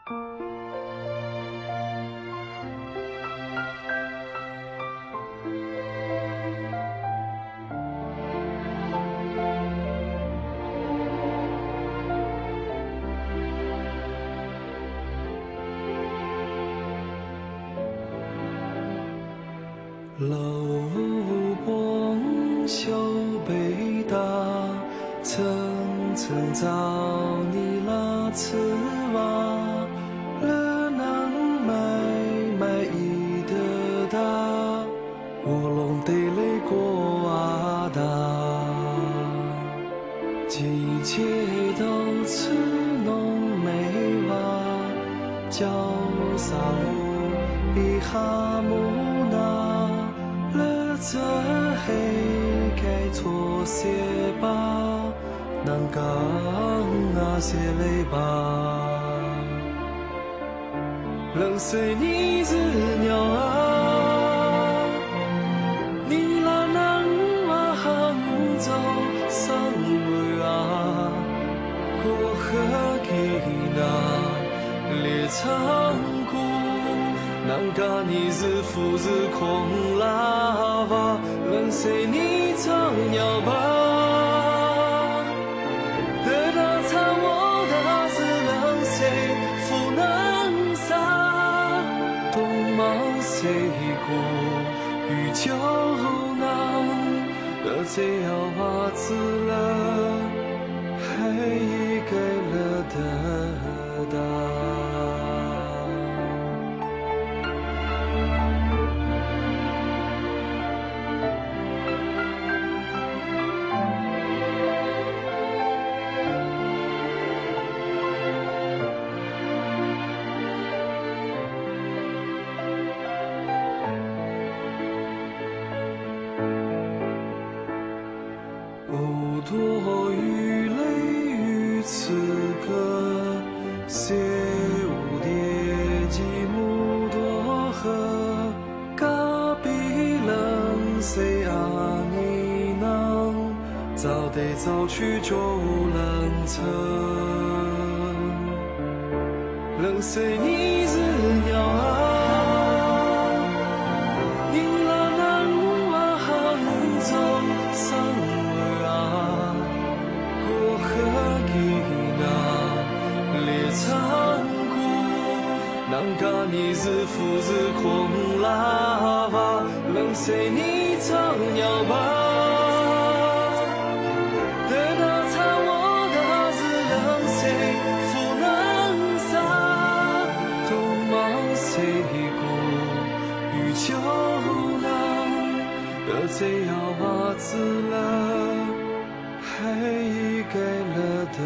路光修北大，层层造你拉刺瓦，勒囊买一的大，我龙得雷过阿达，季节都此农美瓦，叫萨乌伊哈木纳。这黑该错些吧，南港啊些累吧，冷水你子鸟啊，你拉南哇杭州上尾啊，过河给那列长谷。南嘎你是父子空拉瓦，冷水你唱鸟吧，得到唱我的是冷水不能杀，东毛谁过与酒囊，得这要娃子了，还给了得到。无多雨雷与此歌，谢无叠吉木多河，嘎比冷谁阿尼囊，早得早去就冷城，冷谁你是鸟啊？南嘎你是父子空拉瓦，冷水你唱鸟吧，得到唱我的是冷水不能杀，东毛谁过与酒囊，得这要娃子了，还给了的。